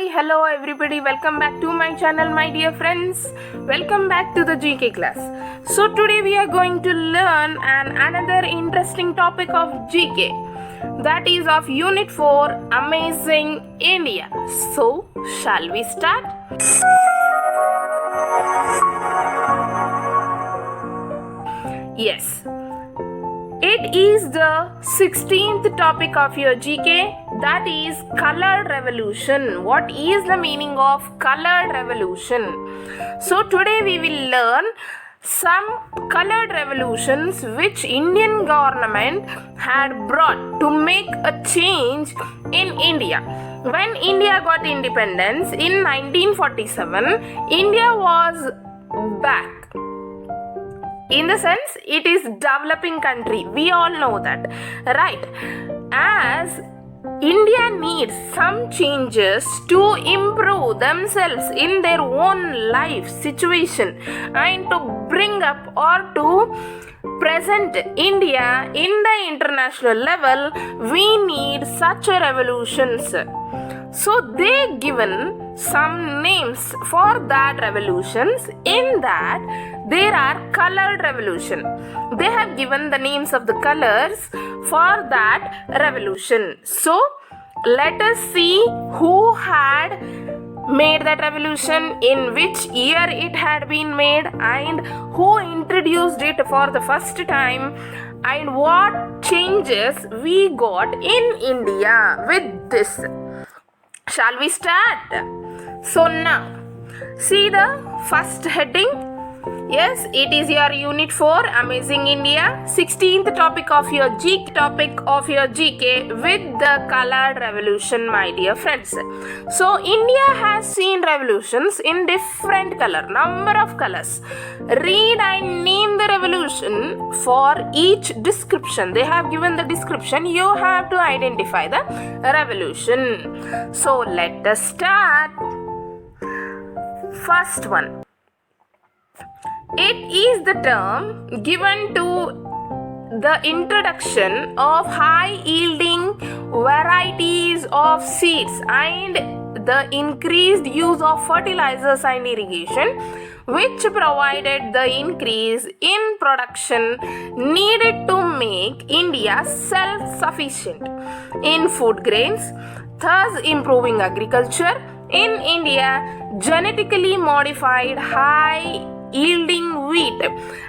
Hi, hello everybody. Welcome back to my channel, my dear friends. Welcome back to the GK class. So today we are going to learn another interesting topic of GK. That is of Unit 4, Amazing India. So, shall we start? Yes. It is the 16th topic of your GK, that is Colored Revolution. What is the meaning of Colored Revolution? So today we will learn some colored revolutions which Indian government had brought to make a change in India. When India got independence in 1947, India was back. In the sense, it is developing country. We all know that, right? As India needs some changes to improve themselves in their own life situation and to bring up or to present India in the international level, we need such a revolutions. So they given some names for that revolutions. In that there are colored revolution. They have given the names of the colors for that revolution. So let us see who had made that revolution, in which year it had been made, and who introduced it for the first time, and what changes we got in India with this. Shall we start? So now, see the first heading. Yes, it is your Unit 4, Amazing India, 16th topic of your GK with the colored revolution, my dear friends. So India has seen revolutions in different number of colors. Read and name the revolution for each description. They have given the description. You have to identify the revolution. So let us start. First one. It is the term given to the introduction of high-yielding varieties of seeds and the increased use of fertilizers and irrigation, which provided the increase in production needed to make India self-sufficient in food grains, thus improving agriculture. In India, genetically modified high-yielding wheat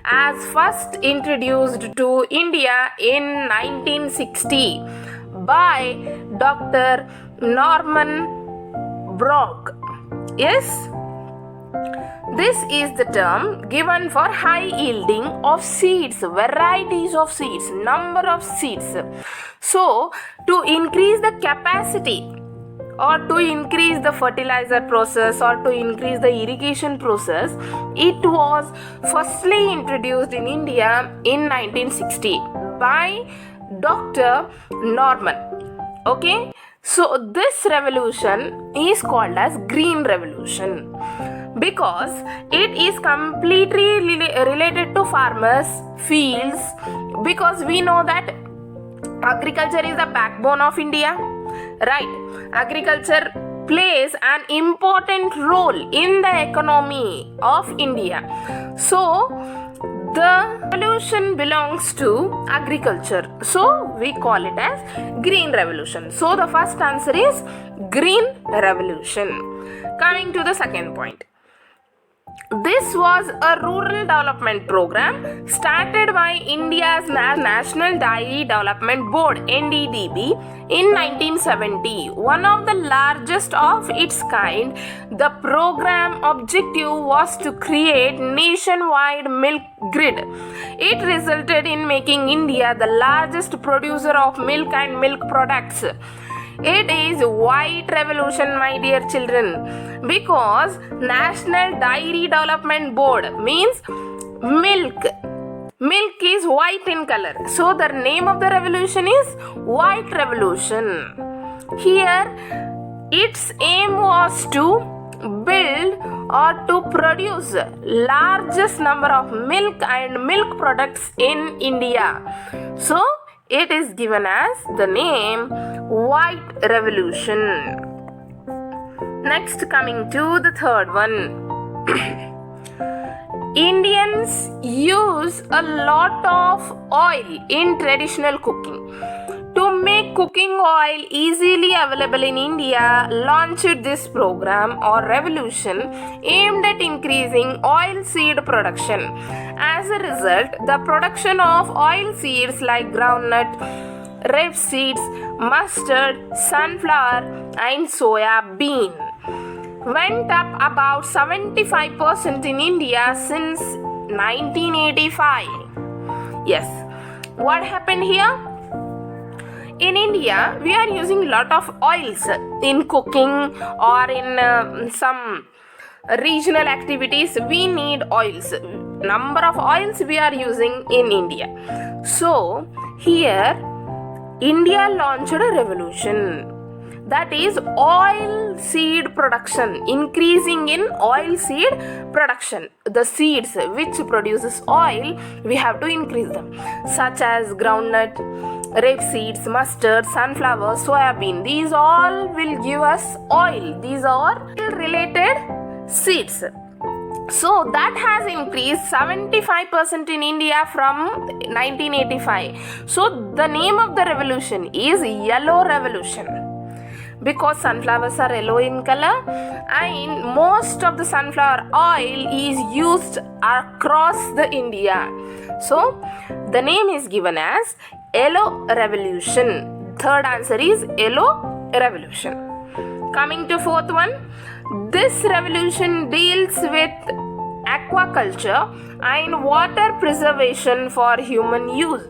as first introduced to India in 1960 by Dr. Norman Borlaug. Yes, this is the term given for high yielding of seeds, varieties of seeds, number of seeds. So, to increase the capacity or to increase the fertilizer process or to increase the irrigation process, it was firstly introduced in India in 1960 by Dr. Norman. Okay, so this revolution is called as Green Revolution because it is completely related to farmers, fields, because we know that agriculture is the backbone of India. Right, agriculture plays an important role in the economy of India. So, the revolution belongs to agriculture. So, we call it as Green Revolution. So, the first answer is Green Revolution. Coming to the second point. This was a rural development program started by India's National Dairy Development Board (NDDB) in 1970. One of the largest of its kind, the program objective was to create nationwide milk grid. It resulted in making India the largest producer of milk and milk products. It is white revolution, my dear children, because National Dairy Development Board means milk. Milk is white in color. So the name of the revolution is White Revolution. Here, its aim was to build or to produce largest number of milk and milk products in India. So it is given as the name White Revolution. Next, coming to the third one. Indians use a lot of oil in traditional cooking. To make cooking oil easily available in India, launched this program or revolution aimed at increasing oil seed production. As a result, the production of oil seeds like groundnut, rapeseed, mustard, sunflower, and soya bean went up about 75% in India since 1985. Yes, what happened here? In India, we are using a lot of oils in cooking or in some regional activities. We need oils. Number of oils we are using in India. So, here, India launched a revolution. That is oil seed production, increasing in oil seed production. The seeds which produces oil, we have to increase them, such as groundnut, rapeseed, mustard, sunflower, soya bean. These all will give us oil. These are related seeds. So that has increased 75% in India from 1985. So the name of the revolution is Yellow Revolution, because sunflowers are yellow in color and most of the sunflower oil is used across the India. So the name is given as Yellow Revolution. Third answer is Yellow Revolution. Coming to fourth one, this revolution deals with aquaculture and water preservation for human use.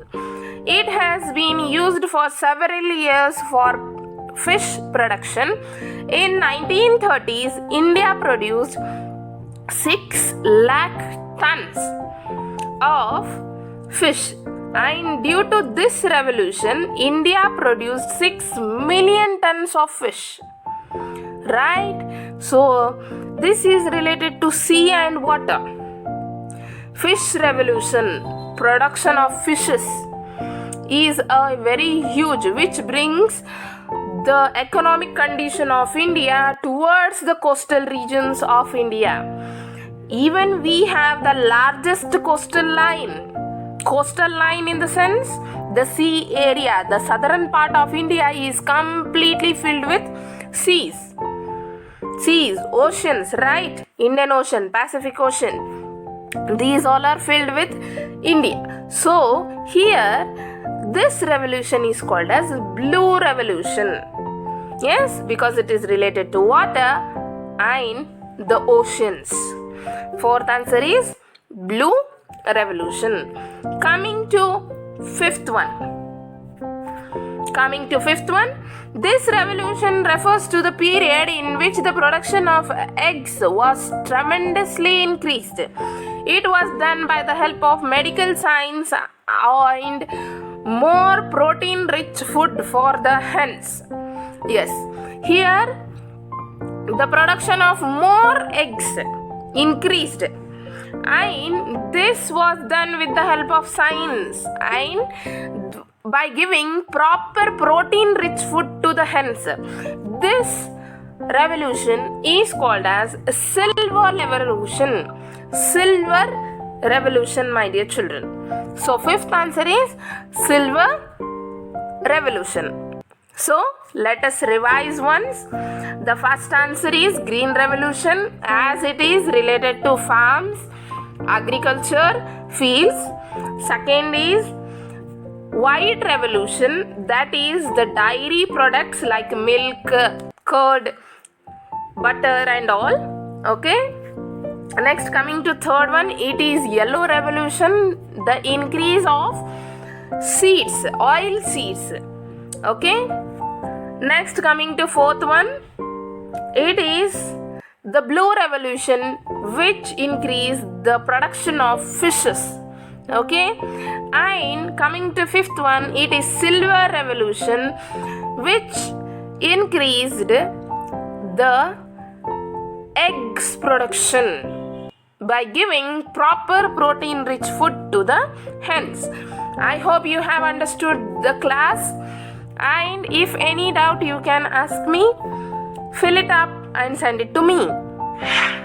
It has been used for several years for fish production. In 1930s, India produced 6 lakh tons of fish, and due to this revolution, India produced 6 million tons of fish. Right? So, this is related to sea and water. Fish revolution, production of fishes is a very huge, which brings the economic condition of India towards the coastal regions of India. Even we have the largest coastal line. Coastal line in the sense, the sea area, the southern part of India is completely filled with seas. Seas, oceans, right? Indian Ocean, Pacific Ocean. These all are filled with India. So, here, this revolution is called as Blue Revolution. Yes, because it is related to water and the oceans. Fourth answer is Blue Revolution. Coming to fifth one. This revolution refers to the period in which the production of eggs was tremendously increased. It was done by the help of medical science and more protein-rich food for the hens. Yes, here the production of more eggs increased, and this was done with the help of science and by giving proper protein-rich food to the hens. This revolution is called as Silver Revolution. Silver Revolution, my dear children. So, fifth answer is Silver Revolution. So, let us revise once. The first answer is Green Revolution, as it is related to farms, agriculture, fields. Second is White Revolution, that is the dairy products like milk, curd, butter and all. Okay. Next, coming to third one, it is Yellow Revolution, the increase of seeds, oil seeds. Okay. Next, coming to fourth one, it is the Blue Revolution, which increased the production of fishes. Okay. And coming to fifth one, it is Silver Revolution, which increased the eggs production by giving proper protein-rich food to the hens. I hope you have understood the class, and if any doubt you can ask me. Fill it up and send it to me.